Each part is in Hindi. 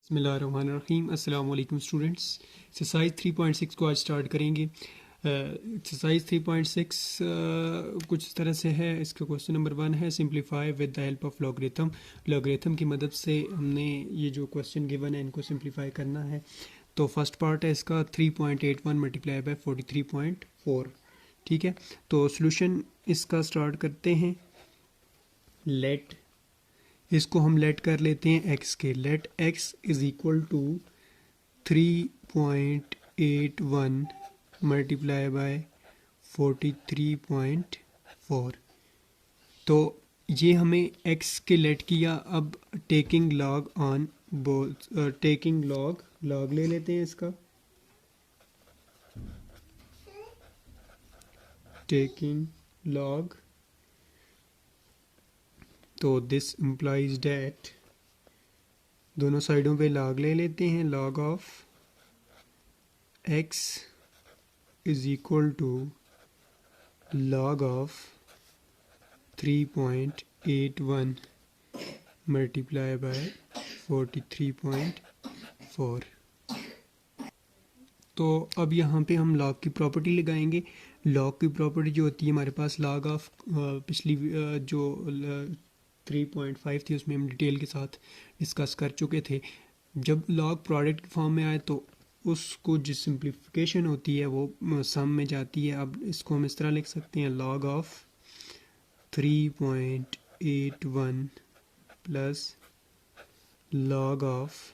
बिस्मिल्लाहिर्रहमानिर्रहीम। अस्सलाम वालेकुम स्टूडेंट्स। एक्सरसाइज 3.6 को आज स्टार्ट करेंगे। एक्सरसाइज 3.6 कुछ इस तरह से है। इसका क्वेश्चन नंबर 1 है, simplify with the help of logarithm. Logarithm की मदद से हमने ये जो क्वेश्चन गिवन है इनको सिंप्लीफाई करना है। तो फर्स्ट पार्ट है इसका 3.81 मल्टीप्लाई बाय 43.4। ठीक है, तो सोल्यूशन इसका स्टार्ट करते हैं। लेट, इसको हम लेट कर लेते हैं एक्स के। Let x is equal to 3.81 multiply by 43.4। तो ये हमें एक्स के लेट किया। अब taking log on taking log ले लेते हैं इसका। टेकिंग लॉग, तो दिस इम्प्लाइज डैट, दोनों साइडों पे लॉग ले लेते हैं। Log of x is equal to log of 3.81 multiply by 43.4। तो अब यहाँ पे हम लॉग की प्रॉपर्टी लगाएंगे। लॉग की प्रॉपर्टी जो होती है हमारे पास, लॉग ऑफ पिछली जो 3.5 थी उसमें हम डिटेल के साथ डिस्कस कर चुके थे। जब लॉग प्रोडक्ट फॉर्म में आए तो उसको जो सिंप्लीफिकेशन होती है वो सम में जाती है। अब इसको हम इस तरह लिख सकते हैं, log of 3.81 plus log of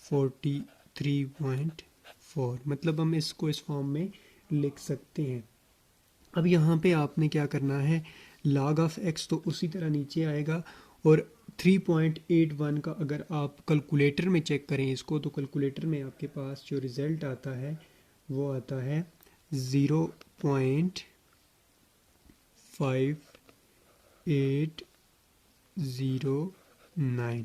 43.4, मतलब हम इसको इस फॉर्म में लिख सकते हैं। अब यहाँ पे आपने क्या करना है, log ऑफ x तो उसी तरह नीचे आएगा, और 3.81 का अगर आप कैलकुलेटर में चेक करें इसको, तो कैलकुलेटर में आपके पास जो रिज़ल्ट आता है वो आता है 0.5809।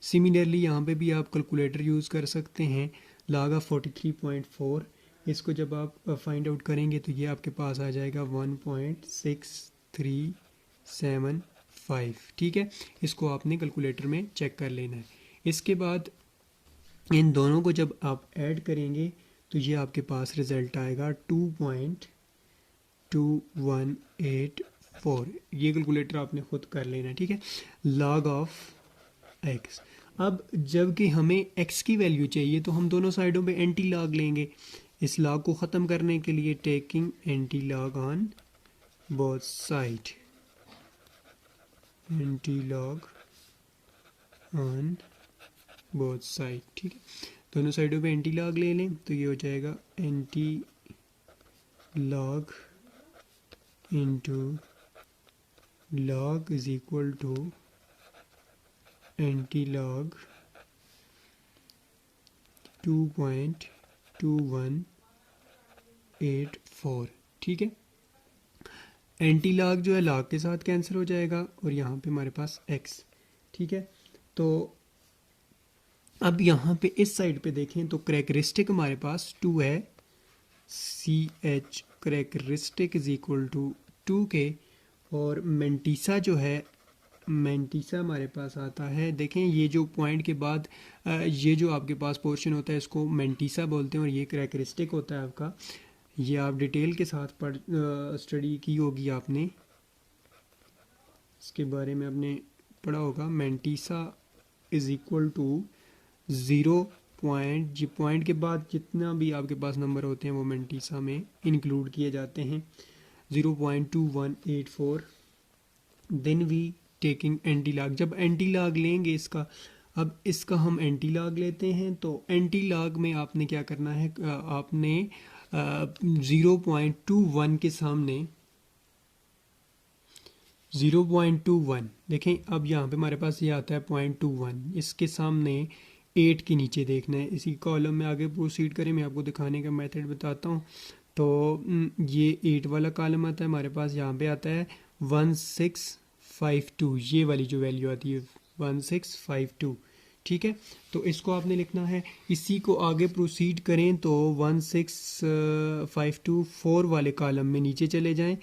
सिमिलरली यहाँ पे भी आप कैलकुलेटर यूज़ कर सकते हैं। log ऑफ 43.4, इसको जब आप फाइंड आउट करेंगे तो ये आपके पास आ जाएगा 1.6375। ठीक है, इसको आपने कैलकुलेटर में चेक कर लेना है। इसके बाद इन दोनों को जब आप ऐड करेंगे तो ये आपके पास रिज़ल्ट आएगा 2.2184। ये कैलकुलेटर आपने खुद कर लेना है। ठीक है, log ऑफ x। अब जबकि हमें x की वैल्यू चाहिए तो हम दोनों साइडों पे एंटी लॉग लेंगे। इस लॉग को ख़त्म करने के लिए taking anti log on both side, anti log on both side. ठीक है, दोनों साइडों पे एंटी लॉग ले लें तो ये हो जाएगा anti log into log is equal to anti log 2.2184। ठीक है, एंटी लॉग जो है लॉग के साथ कैंसिल हो जाएगा और यहाँ पे हमारे पास x। ठीक है, तो अब यहाँ पे इस साइड पे देखें तो करेक्टरिस्टिक हमारे पास 2 है। CH characteristic is equal to 2k, और मेंटीसा जो है, मेंटीसा हमारे पास आता है। देखें ये जो पॉइंट के बाद ये जो आपके पास पोर्शन होता है इसको मेंटीसा बोलते हैं, और ये करेक्टरिस्टिक होता है आपका। ये आप डिटेल के साथ स्टडी की होगी आपने, इसके बारे में आपने पढ़ा होगा। Mantissa is equal to 0 point के बाद जितना भी आपके पास नंबर होते हैं वो मेंटीसा में इंक्लूड किए जाते हैं। 0.2184। Then we taking anti log, जब एंटी लॉग लेंगे इसका, अब इसका हम एंटी लॉग लेते हैं तो एंटी लॉग में आपने क्या करना है, आपने 0.21 के सामने 0.21 देखें। अब यहाँ पे हमारे पास ये आता है 0.21, इसके सामने 8 के नीचे देखना है। इसी कॉलम में आगे प्रोसीड करें, मैं आपको दिखाने का मेथड बताता हूँ। तो ये 8 वाला कॉलम आता है हमारे पास, यहाँ पे आता है 1652, ये वाली जो वैल्यू आती है 1652। ठीक है, तो इसको आपने लिखना है। इसी को आगे प्रोसीड करें तो 16524 वाले कॉलम में नीचे चले जाएं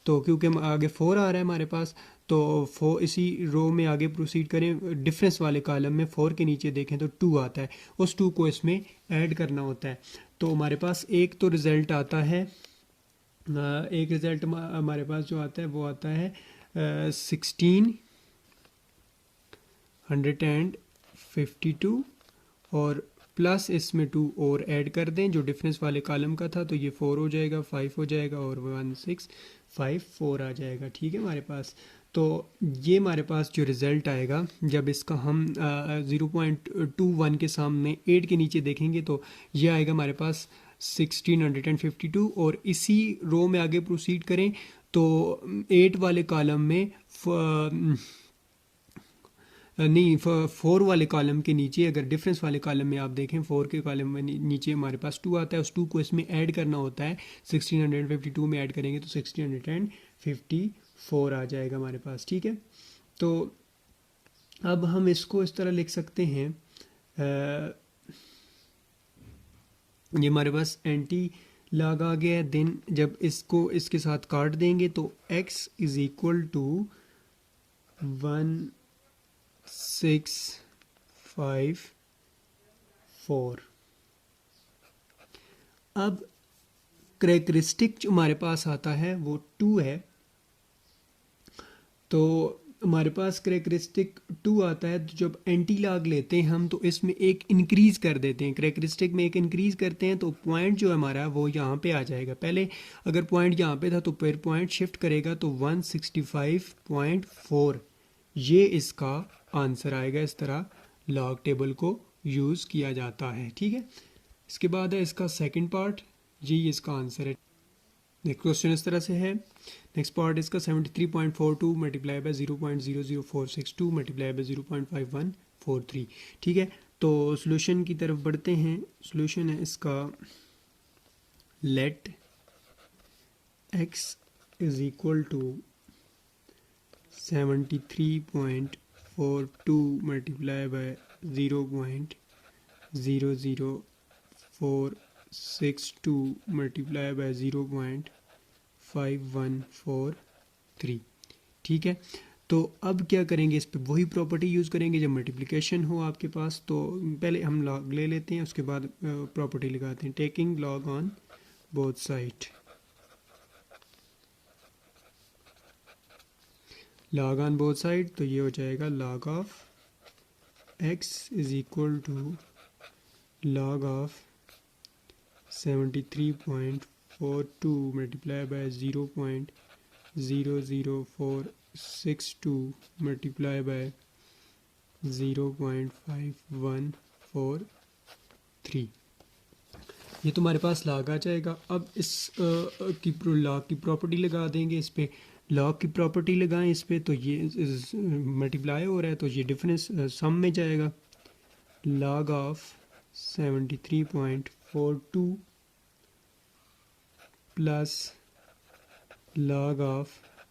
तो क्योंकि हम आगे 4 आ रहा है हमारे पास, तो 4 इसी रो में आगे प्रोसीड करें, डिफरेंस वाले कॉलम में 4 के नीचे देखें तो 2 आता है, उस 2 को इसमें ऐड करना होता है। तो हमारे पास एक तो रिज़ल्ट आता है, एक रिज़ल्ट हमारे पास जो आता है वो आता है 1652 और प्लस इसमें 2 और ऐड कर दें जो डिफरेंस वाले कॉलम का था, तो ये 4 हो जाएगा, 5 हो जाएगा और 1654 आ जाएगा। ठीक है हमारे पास, तो ये हमारे पास जो रिज़ल्ट आएगा जब इसका हम 0.21 के सामने 8 के नीचे देखेंगे तो ये आएगा हमारे पास 1652। और इसी रो में आगे प्रोसीड करें तो 8 वाले कॉलम में नहीं 4 वाले कॉलम के नीचे, अगर डिफरेंस वाले कॉलम में आप देखें 4 के कॉलम में नीचे हमारे पास 2 आता है, उस 2 को इसमें ऐड करना होता है, 1652 में ऐड करेंगे तो 1654 आ जाएगा हमारे पास। ठीक है, तो अब हम इसको इस तरह लिख सकते हैं, ये हमारे पास एंटी लॉग आ गया है। देन जब इसको इसके साथ काट देंगे तो x इज इक्वल टू 1654। अब करेक्टरिस्टिक जो हमारे पास आता है वो 2 है, तो हमारे पास करेक्टरिस्टिक 2 आता है, तो जब एंटी लॉग लेते हैं हम तो इसमें एक इंक्रीज कर देते हैं, करेक्टरिस्टिक में एक इंक्रीज करते हैं तो पॉइंट जो है हमारा वो यहाँ पे आ जाएगा। पहले अगर पॉइंट यहाँ पे था तो फिर पॉइंट शिफ्ट करेगा तो 165.4 ये इसका आंसर आएगा। इस तरह लॉग टेबल को यूज़ किया जाता है। ठीक है, इसके बाद है इसका सेकंड पार्ट, यही इसका आंसर है। नेक्स्ट क्वेश्चन इस तरह से है, नेक्स्ट पार्ट इसका 73.42 मल्टीप्लाई बाय 0.00462 मल्टीप्लाई बाय 0.5143। ठीक है, तो सॉल्यूशन की तरफ बढ़ते हैं। सॉल्यूशन है इसका, let x is equal to 73.42 multiply by 0.00462 multiply by 0.5143। ठीक है, तो अब क्या करेंगे, इस पे वही प्रॉपर्टी यूज़ करेंगे जब मल्टीप्लिकेशन हो आपके पास। तो पहले हम लॉग ले लेते हैं, उसके बाद प्रॉपर्टी लगाते हैं, taking log on both side. Log on both side, तो ये हो जाएगा log of x is equal to log of 73.42 multiply by 0.00462 multiply by 0.5143। ये तो हमारे पास लॉग आ जाएगा। अब इस की लॉग की प्रॉपर्टी लगा देंगे इस पे, लॉग की प्रॉपर्टी लगाएं इस पे, तो ये मल्टीप्लाई हो रहा है तो ये डिफरेंस सम में जाएगा। Log of 73.42 plus log of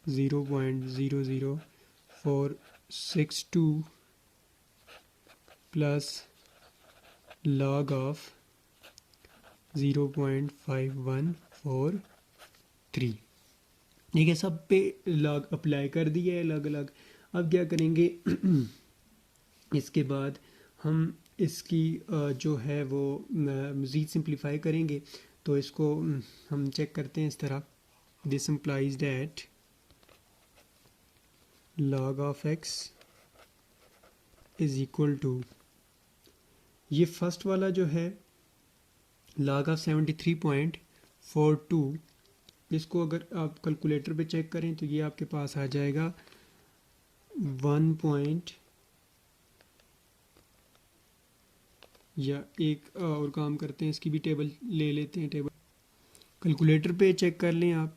0.00462 plus log of 0.5143। ठीक है, सब पे log अप्लाई कर दिया है अलग अलग। अब क्या करेंगे इसके बाद हम इसकी जो है वो मज़ीद सिंप्लीफाई करेंगे, तो इसको हम चेक करते हैं इस तरह। This implies that log of x is equal to, ये फर्स्ट वाला जो है log of 73.42, इसको अगर आप कैलकुलेटर पे चेक करें तो ये आपके पास आ जाएगा 1 या एक और काम करते हैं, इसकी भी टेबल ले लेते हैं। टेबल कैलकुलेटर पे चेक कर लें आप,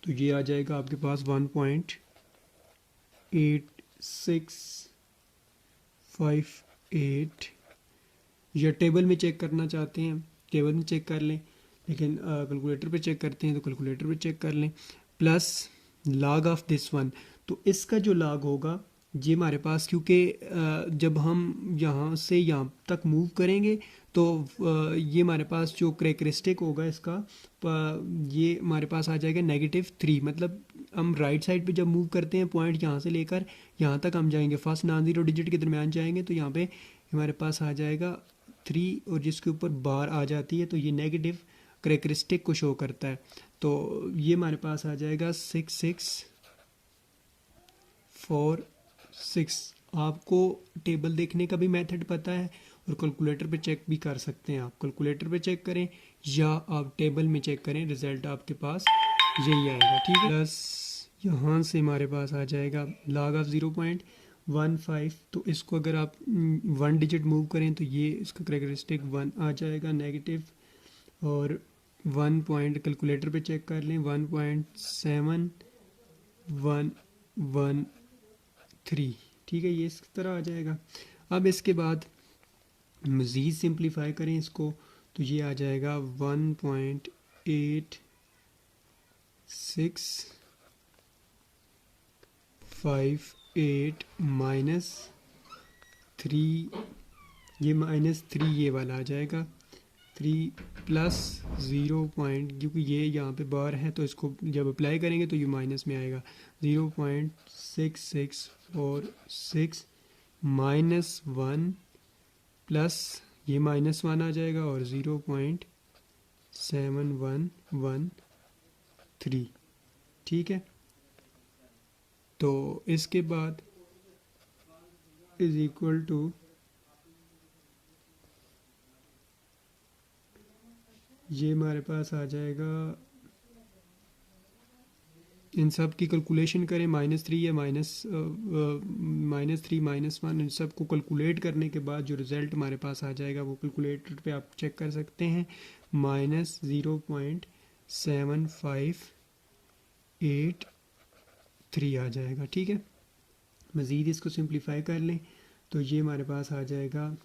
तो ये आ जाएगा आपके पास 1.8658। या टेबल में चेक करना चाहते हैं टेबल में चेक कर लें, लेकिन कैलकुलेटर पे चेक करते हैं तो कैलकुलेटर पे चेक कर लें। Plus log of this one, तो इसका जो log होगा ये हमारे पास, क्योंकि जब हम यहाँ से यहाँ तक मूव करेंगे तो ये हमारे पास जो करेक्टरिस्टिक होगा इसका ये हमारे पास आ जाएगा -3। मतलब हम राइट साइड पे जब मूव करते हैं पॉइंट यहाँ से लेकर यहाँ तक हम जाएंगे, फर्स्ट नॉन ज़ीरो डिजिट के दरमियान जाएंगे, तो यहाँ पे हमारे पास आ जाएगा 3 और जिसके ऊपर बार आ जाती है तो ये नेगेटिव करेक्टरिस्टिक को शो करता है। तो ये हमारे पास आ जाएगा 6 6 4 6। आपको टेबल देखने का भी मेथड पता है और कैलकुलेटर पे चेक भी कर सकते हैं। आप कैलकुलेटर पे चेक करें या आप टेबल में चेक करें, रिजल्ट आपके पास यही आएगा। ठीक है, प्लस यहाँ से हमारे पास आ जाएगा log ऑफ 0.15। तो इसको अगर आप 1 डिजिट मूव करें तो ये इसका करेक्टरिस्टिक 1 आ जाएगा नेगेटिव, और 1 पॉइंट कैलकुलेटर पे चेक कर लें 1.7113। ठीक है, ये इस तरह आ जाएगा। अब इसके बाद मज़ीद सिंप्लीफाई करें इसको तो ये आ जाएगा 1.8658 -3, ये -3 ये वाला आ जाएगा 3 प्लस 0 पॉइंट, क्योंकि ये यहाँ पे बार है तो इसको जब अप्लाई करेंगे तो ये माइनस में आएगा 0.6646 -1 प्लस ये -1 आ जाएगा और 0.7113। ठीक है, तो इसके बाद इज इक्वल टू ये हमारे पास आ जाएगा, इन सब की कैलकुलेशन करें -3 या -3 -1, इन सब को कैलकुलेट करने के बाद जो रिज़ल्ट हमारे पास आ जाएगा वो कैलकुलेटर पे आप चेक कर सकते हैं, -0.7583 आ जाएगा। ठीक है, मज़ीद इसको सिंप्लीफाई कर लें तो ये हमारे पास आ जाएगा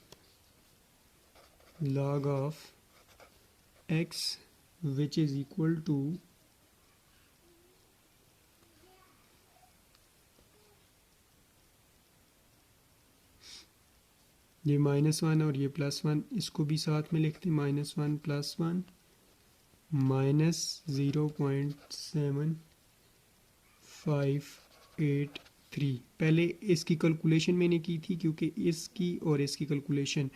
log of x which is equal to ये -1 और ये +1, इसको भी साथ में लिखते हैं, -1 + 1 -0.7583। पहले इसकी कैलकुलेशन मैंने की थी क्योंकि इसकी और इसकी कैलकुलेशन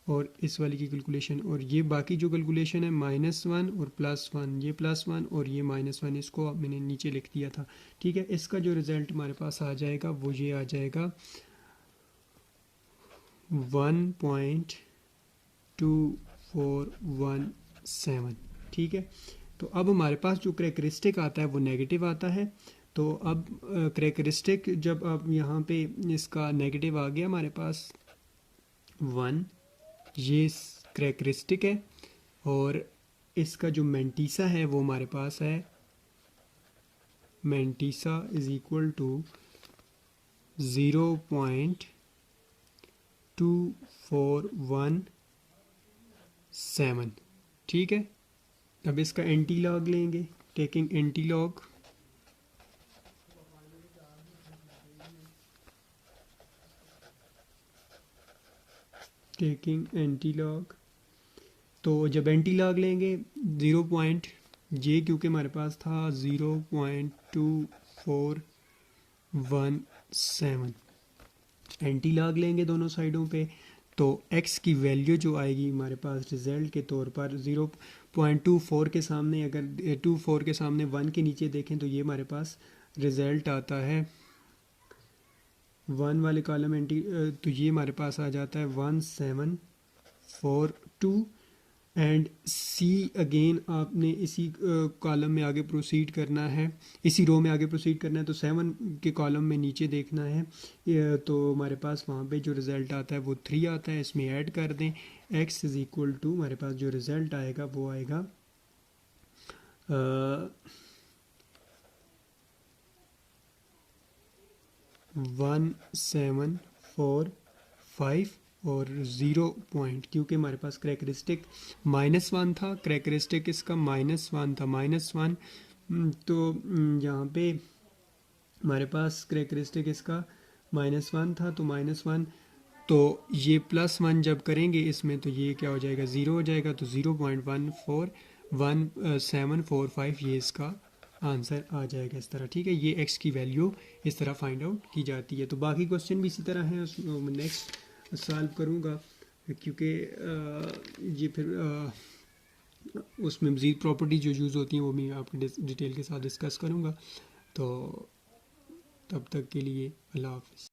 और इस वाली की कैलकुलेशन और ये बाकी जो कैलकुलेशन है -1 और +1, ये +1 और ये -1, इसको अब मैंने नीचे लिख दिया था। ठीक है, इसका जो रिज़ल्ट हमारे पास आ जाएगा वो ये आ जाएगा 1.2417। ठीक है, तो अब हमारे पास जो करेक्टरिस्टिक आता है वो नेगेटिव आता है। तो अब करेक्टरिस्टिक जब अब यहाँ पे इसका नेगेटिव आ गया हमारे पास 1, ये करेक्टरिस्टिक है, और इसका जो मेंटीसा है वो हमारे पास है मेंटीसा इज इक्वल टू 0.2417। ठीक है, अब इसका एंटी लॉग लेंगे, टेकिंग एंटी लॉग, तो जब एंटी लॉग लेंगे 0 पॉइंट ये क्योंकि हमारे पास था 0.2417, एंटी लॉग लेंगे दोनों साइडों पे, तो x की वैल्यू जो आएगी हमारे पास रिज़ल्ट के तौर पर 0.24 के सामने, अगर 24 के सामने 1 के नीचे देखें तो ये हमारे पास रिज़ल्ट आता है 1 वाले कॉलम एंटी, तो ये हमारे पास आ जाता है 1742। एंड सी अगेन आपने इसी कॉलम में आगे प्रोसीड करना है, इसी रो में आगे प्रोसीड करना है, तो 7 के कॉलम में नीचे देखना है, तो हमारे पास वहाँ पे जो रिज़ल्ट आता है वो 3 आता है, इसमें ऐड कर दें x इज़ इक्वल टू, हमारे पास जो रिज़ल्ट आएगा वो आएगा 1745 और 0 पॉइंट, क्योंकि हमारे पास करेक्टरिस्टिक -1 था, करेक्टरिस्टिक इसका -1 था, -1, तो यहाँ पे हमारे पास करेक्टरिस्टिक इसका -1 था, तो -1 तो ये +1 जब करेंगे इसमें तो ये क्या हो जाएगा, 0 हो जाएगा, तो 0.14745 ये इसका आंसर आ जाएगा इस तरह। ठीक है, ये x की वैल्यू इस तरह फाइंड आउट की जाती है। तो बाकी क्वेश्चन भी इसी तरह हैं, उसमें नेक्स्ट सॉल्व करूँगा, क्योंकि ये फिर उसमें मज़ीद प्रॉपर्टी जो यूज़ होती हैं वो मैं आपके डिटेल के साथ डिस्कस करूँगा। तो तब तक के लिए अल्लाह हाफ़िज़।